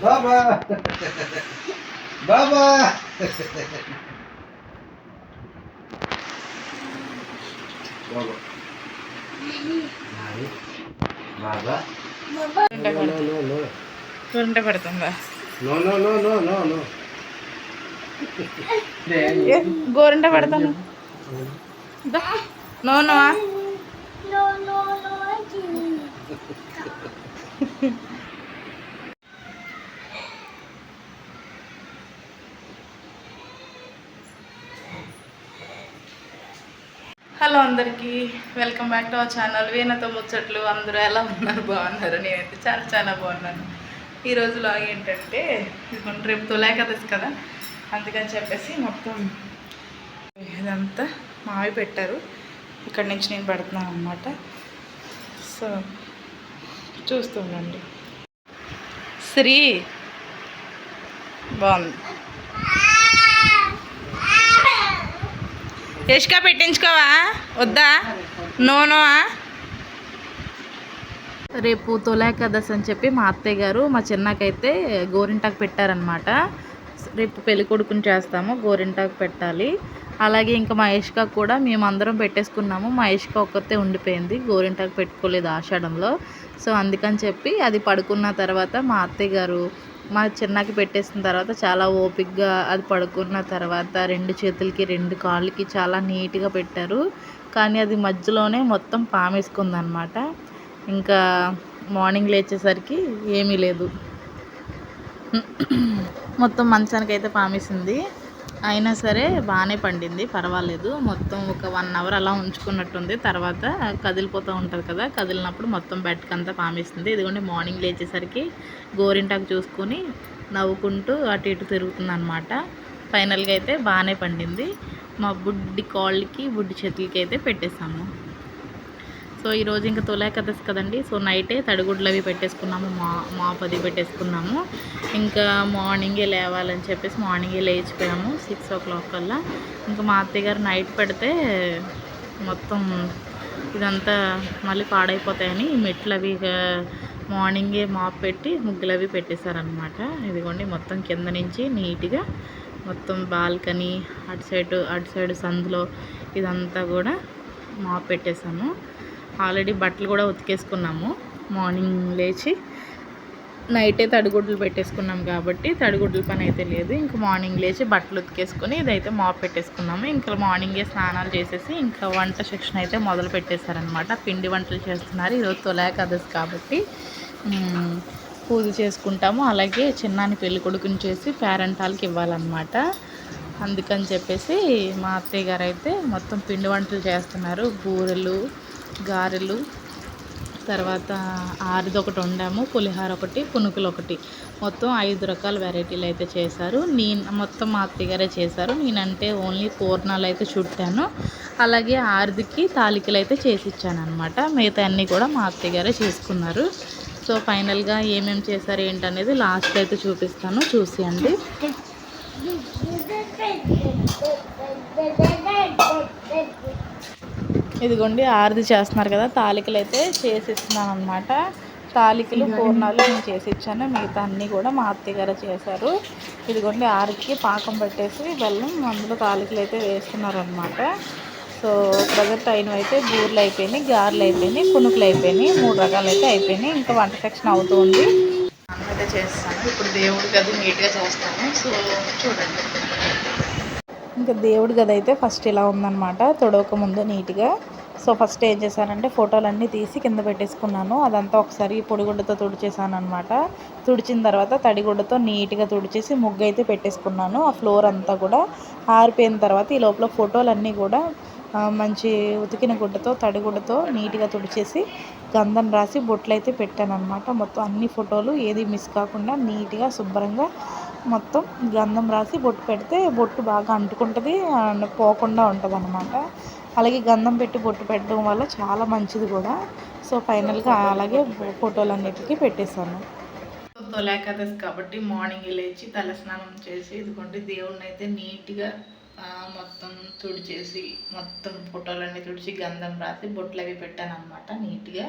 బాబా బాబా బాబా గోరింట పెడుతుందా? గోరింట పెడతాను. నోను హలో అందరికీ, welcome back to our channel వీణతో ముచ్చట్లు. అందరూ ఎలా ఉన్నారు? బాగున్నారు? నేనైతే చాలా చాలా బాగున్నాను. ఈరోజు లాగ్ ఏంటంటే, రేపు తొలేకదసి కదా, అందుకని చెప్పేసి మొత్తం ఇదంతా మావి పెట్టారు. ఇక్కడ నుంచి నేను పెడుతున్నాను అన్నమాట. సో చూస్తుండండి. శ్రీ బాగుంది. యష్కా పెట్టించుకోవా? వద్దా? నోనో. రేపు తొలేకాదశి అని చెప్పి మా అత్తయ్య గారు మా చిన్నకైతే గోరింటాకు పెట్టారనమాట. రేపు పెళ్లి కొడుకుని చేస్తాము, గోరింటాకు పెట్టాలి. అలాగే ఇంకా మా యష్కా కూడా మేమందరం పెట్టేసుకున్నాము. మా యష్కా ఒక్కతే ఉండిపోయింది, గోరింటాకు పెట్టుకోలేదు ఆషాఢంలో. సో అందుకని చెప్పి అది పడుకున్న తర్వాత మా అత్తయ్య గారు మా చిన్నకి పెట్టేసిన తర్వాత చాలా ఓపిక్గా అది పడుకున్న తర్వాత 2 చేతులకి 2 కాళ్ళకి చాలా నీట్గా పెట్టారు. కానీ అది మధ్యలోనే మొత్తం పామేసుకుందనమాట. ఇంకా మార్నింగ్ లేచేసరికి ఏమీ లేదు, మొత్తం మంచానికి అయితే పామేసింది. అయినా సరే బాగానే పండింది, పర్వాలేదు. మొత్తం ఒక 1 అవర్ అలా ఉంచుకున్నట్టుంది. తర్వాత కదిలిపోతూ ఉంటుంది కదా, కదిలినప్పుడు మొత్తం బెడ్కి అంతా పామేస్తుంది. ఇదిగోండి మార్నింగ్ లేచేసరికి గోరింటాకు చూసుకొని నవ్వుకుంటూ అటు ఇటు తిరుగుతుంది అనమాట. ఫైనల్గా అయితే బాగానే పండింది. మా బుడ్డి కాళ్ళకి బుడ్డి చేతులకి అయితే పెట్టేసాము. సో ఈరోజు ఇంకా తొలేకాదశి కదండి. సో నైటే తడిగుడ్లు అవి పెట్టేసుకున్నాము, మాపు అది పెట్టేసుకున్నాము. ఇంకా మార్నింగే లేవాలని చెప్పేసి మార్నింగే లేచిపోయాము 6 o'clock కల్లా. ఇంకా మా అత్తయ్య గారు నైట్ పెడితే మొత్తం ఇదంతా మళ్ళీ పాడైపోతాయని మెట్లు అవి మార్నింగే మాపు పెట్టి ముగ్గులు అవి పెట్టేశారనమాట. ఇదిగోండి మొత్తం కింద నుంచి నీట్గా మొత్తం బాల్కనీ అటు సైడ్ సందులో ఇదంతా కూడా మాపు పెట్టేశాము. ఆల్రెడీ బట్టలు కూడా ఉతికేసుకున్నాము. మార్నింగ్ లేచి నైటే తడిగుడ్లు పెట్టేసుకున్నాం కాబట్టి తడిగుడ్ల పని అయితే లేదు. ఇంకా మార్నింగ్ లేచి బట్టలు ఉతికేసుకొని ఇదైతే మాప్ పెట్టేసుకున్నాము. ఇంకా మార్నింగే స్నానాలు చేసేసి ఇంకా వంట సెక్షన్ అయితే మొదలు పెట్టేశారనమాట. పిండి వంటలు చేస్తున్నారు. ఈరోజు తొలేకాదశి కాబట్టి పూజ చేసుకుంటాము. అలాగే చిన్నాని పెళ్లి కొడుకుని చేసి పేరెంటాలకి ఇవ్వాలన్నమాట. అందుకని చెప్పేసి మా అత్తయ్య గారు అయితే మొత్తం పిండి వంటలు చేస్తున్నారు. బూరెలు, గారెలు, తర్వాత ఆరిది ఒకటి వండాము, పులిహార ఒకటి, పునుకులు ఒకటి, మొత్తం 5 రకాల వెరైటీలు అయితే చేశారు. మొత్తం మా అత్తగారే చేశారు. నేనంటే ఓన్లీ పూర్ణాలు అయితే చుట్టాను. అలాగే ఆరిదికి తాలికలు అయితే చేసి ఇచ్చాను అనమాట. మిగతా అన్నీ కూడా మా అత్తగారే చేసుకున్నారు. సో ఫైనల్గా ఏమేమి చేశారు ఏంటనేది లాస్ట్ అయితే చూపిస్తాను, చూసేయండి. ఇదిగోండి ఆరిది చేస్తున్నారు కదా, తాలికలు అయితే చేసి ఇస్తున్నాను అనమాట. తాలికలు పూర్ణాలు నేను చేసి ఇచ్చాను, మిగతా అన్నీ కూడా మా అత్తయ్య గారు చేశారు. ఇదిగోండి ఆరిదికి పాకం పెట్టేసి బెల్లం అందులో తాలికలు అయితే వేస్తున్నారు అనమాట. సో ప్రజెంట్ అయినవి అయితే బూరెలు అయిపోయినాయి, గారెలు అయిపోయినాయి, పునుకులు అయిపోయినాయి, 3 రకాలు అయితే అయిపోయినాయి. ఇంకా వంట సెక్షన్ అవుతుంది. అయితే చేస్తాను ఇప్పుడు, దేవుడికి అది నీట్గా చేస్తాను. సో చూడండి. ఇంకా దేవుడి గది అయితే ఫస్ట్ ఇలా ఉందన్నమాట, తొడవక ముందు నీట్గా. సో ఫస్ట్ ఏం చేశానంటే ఫోటోలన్నీ తీసి కింద పెట్టేసుకున్నాను. అదంతా ఒకసారి పొడిగుడ్డతో తుడిచేసాను అనమాట. తుడిచిన తర్వాత తడిగుడ్డతో నీట్గా తుడిచేసి ముగ్గు అయితే పెట్టేసుకున్నాను. ఆ ఫ్లోర్ అంతా కూడా ఆరిపోయిన తర్వాత ఈ లోపల ఫోటోలన్నీ కూడా మంచి ఉతికిన గుడ్డతో తడిగుడ్డతో నీట్గా తుడిచేసి గంధం రాసి బొట్లు అయితే పెట్టాను అనమాట. మొత్తం అన్ని ఫోటోలు ఏది మిస్ కాకుండా నీట్గా శుభ్రంగా మొత్తం గంధం రాసి బొట్టు పెడితే బొట్టు బాగా అంటుకుంటుంది, పోకుండా ఉంటుంది అనమాట. అలాగే గంధం పెట్టి బొట్టు పెట్టడం వల్ల చాలా మంచిది కూడా. సో ఫైనల్గా అలాగే ఫోటోలన్నిటికీ పెట్టేశాను. తొలేకాదశి కాబట్టి మార్నింగ్ లేచి తలస్నానం చేసి ఇదిగోండి దేవుడిని అయితే నీట్గా మొత్తం తుడిచేసి మొత్తం ఫోటోలన్నీ తుడిచి గంధం రాసి బొట్లు అవి పెట్టాను అనమాట నీట్గా.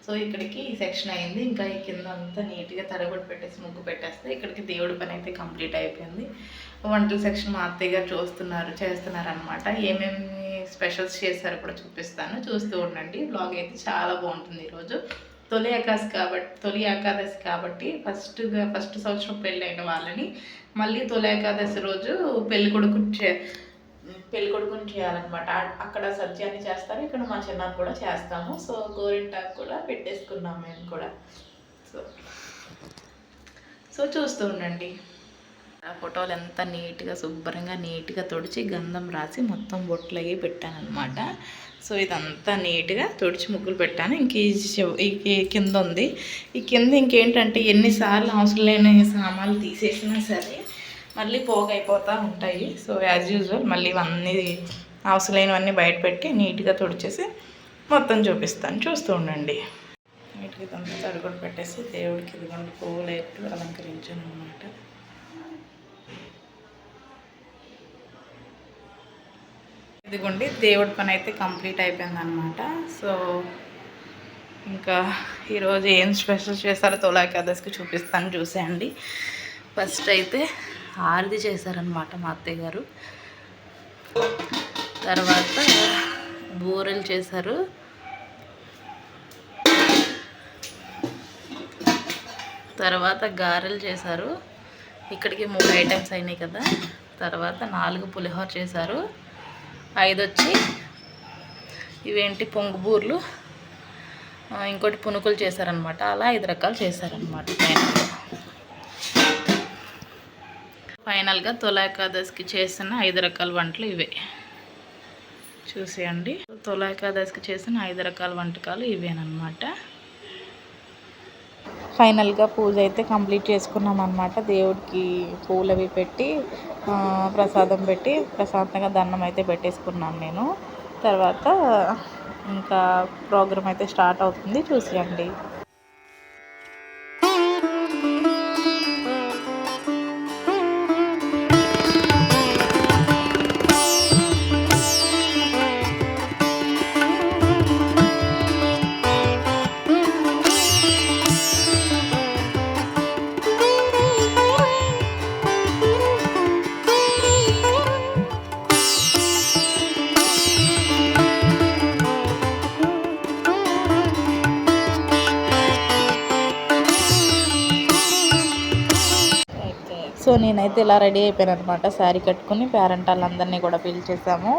సో ఇక్కడికి ఈ సెక్షన్ అయింది. ఇంకా ఈ కింద అంతా నీట్గా తడబడి పెట్టేసి ముగ్గు పెట్టేస్తే ఇక్కడికి దేవుడి పని అయితే కంప్లీట్ అయిపోయింది. వంటల సెక్షన్ మా అత్తయ్య గారు చేస్తున్నారనమాట. ఏమేమి స్పెషల్స్ చేశారో కూడా చూపిస్తాను, చూస్తూ ఉండండి. బ్లాగ్ అయితే చాలా బాగుంటుంది. ఈరోజు తొలి ఏకాదశి కాబట్టి ఫస్ట్ సంవత్సరం పెళ్ళైన వాళ్ళని మళ్ళీ తొలి ఏకాదశి రోజు పెళ్లి కొడుకుని చేయాలన్నమాట. అక్కడ సత్యాన్ని చేస్తారు, ఇక్కడ మా చిన్నాన్ని కూడా చేస్తాము. సో గోరింటాకు కూడా పెట్టేసుకున్నాం మేము కూడా. సో చూస్తూ ఉండండి. ఆ ఫోటోలు ఎంత నీట్గా శుభ్రంగా నీట్గా తుడిచి గంధం రాసి మొత్తం బొట్లు అయ్యి పెట్టానమాట. సో ఇదంతా నీట్గా తుడిచి ముగ్గులు పెట్టాను. ఇంక ఈ కింద ఉంది. ఈ కింద ఇంకేంటంటే ఎన్నిసార్లు అవసరం లేని సామాన్లు తీసేసినా సరే మళ్ళీ పోగైపోతూ ఉంటాయి. సో యాజ్ యూజువల్ మళ్ళీ ఇవన్నీ అవసరం లేనివన్నీ బయట పెట్టి నీట్గా తుడిచేసి మొత్తం చూపిస్తాను, చూస్తూ ఉండండి. నీట్గా ఇదంతా తరుగుడు పెట్టేసి దేవుడికి ఇదిగోండి పువ్వులు ఎట్టు అలంకరించాను అనమాట. ఇదిగోండి దేవుడి పని అయితే కంప్లీట్ అయిపోయిందనమాట. సో ఇంకా ఈరోజు ఏం స్పెషల్ చేస్తారో తొలి ఏకాదశికి చూపిస్తాను, చూసేయండి. ఫస్ట్ అయితే హారతి చేశారనమాట మా అత్తయ్య గారు. తర్వాత బూరెలు చేశారు. తర్వాత గారెలు చేశారు. ఇక్కడికి 3 ఐటమ్స్ అయినాయి కదా. తర్వాత 4 పులిహోర చేశారు. 5 వచ్చి ఇవేంటి పొంగుబూర్లు, ఇంకోటి పునుకులు చేశారనమాట. అలా 5 రకాలు చేశారనమాట. ఫైనల్గా తొలి ఏకాదశికి చేసిన 5 రకాల వంటలు ఇవే, చూసేయండి. తొలి ఏకాదశికి చేసిన 5 రకాల వంటకాలు ఇవేనమాట. ఫైనల్గా పూజ అయితే కంప్లీట్ చేసుకున్నాం అనమాట. దేవుడికి పూలు అవి పెట్టి ప్రసాదం పెట్టి ప్రశాంతంగా దండం అయితే పెట్టేసుకున్నాను నేను. తర్వాత ఇంకా ప్రోగ్రామ్ అయితే స్టార్ట్ అవుతుంది, చూసేయండి. సో నేనైతే ఇలా రెడీ అయిపోయాను అనమాట. శారీ కట్టుకుని పేరెంట్ వాళ్ళందరినీ కూడా పిలిచేసాము.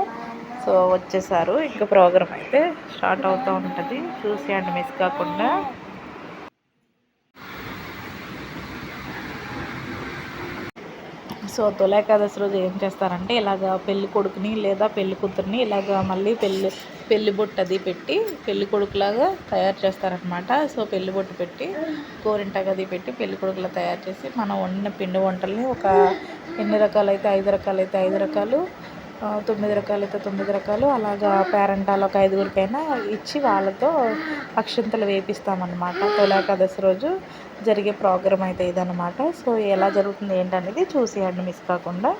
సో వచ్చేసారు. ఇంకా ప్రోగ్రామ్ అయితే స్టార్ట్ అవుతూ ఉంటుంది, చూసేయండి మిస్ కాకుండా. సో తొలి ఏకాదశి రోజు ఏం చేస్తారంటే ఇలాగ పెళ్లి కొడుకుని లేదా పెళ్లి కూతుర్ని ఇలాగ మళ్ళీ పెళ్లి బొట్టు అది పెట్టి పెళ్లి కొడుకులాగా తయారు చేస్తారనమాట. సో పెళ్లి బొట్టు పెట్టి గోరింటాకు అది పెట్టి పెళ్లి కొడుకులా తయారు చేసి మనం వండిన పిండి వంటల్ని ఒక ఎన్ని రకాలైతే 5 రకాలైతే 5 రకాలు, 9 రకాలైతే 9 రకాలు అలాగా పేరెంటాలు ఒక 5గురికైనా ఇచ్చి వాళ్ళతో అక్షింతలు వేపిస్తామన్నమాట. తొలి ఏకాదశి రోజు జరిగే ప్రోగ్రామ్ అయితే ఇదన్నమాట. సో ఎలా జరుగుతుంది ఏంటనేది చూసేయండి మిస్ కాకుండా.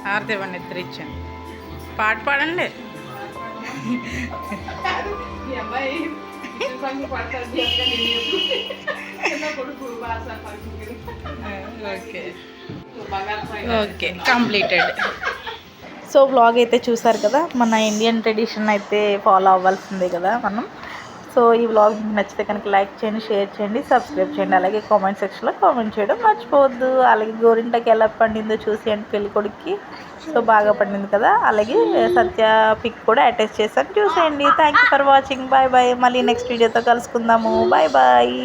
హారతి ఇవ్వండి, ఇద్దరు ఇచ్చాను. పాట పాడండి. Okay okay, completed. So vlog అయితే చూసారు కదా, మన ఇండియన్ ట్రెడిషన్ అయితే ఫాలో అవ్వాల్సిందే కదా మనం. సో ఈ వ్లాగ్ మీకు నచ్చితే కనుక లైక్ చేయండి, షేర్ చేయండి, సబ్స్క్రైబ్ చేయండి. అలాగే కామెంట్ సెక్షన్లో కామెంట్ చేయడం మర్చిపోవద్దు. అలాగే గోరింటకి ఎలా పండిందో చూసేయండి పెళ్ళి కొడుక్కి. సో బాగా పండింది కదా. అలాగే సత్య పిక్ కూడా అటాచ్ చేశాను, చూసేయండి. Thank you for watching. Bye bye. మళ్ళీ నెక్స్ట్ వీడియోతో కలుసుకుందాము. Bye bye.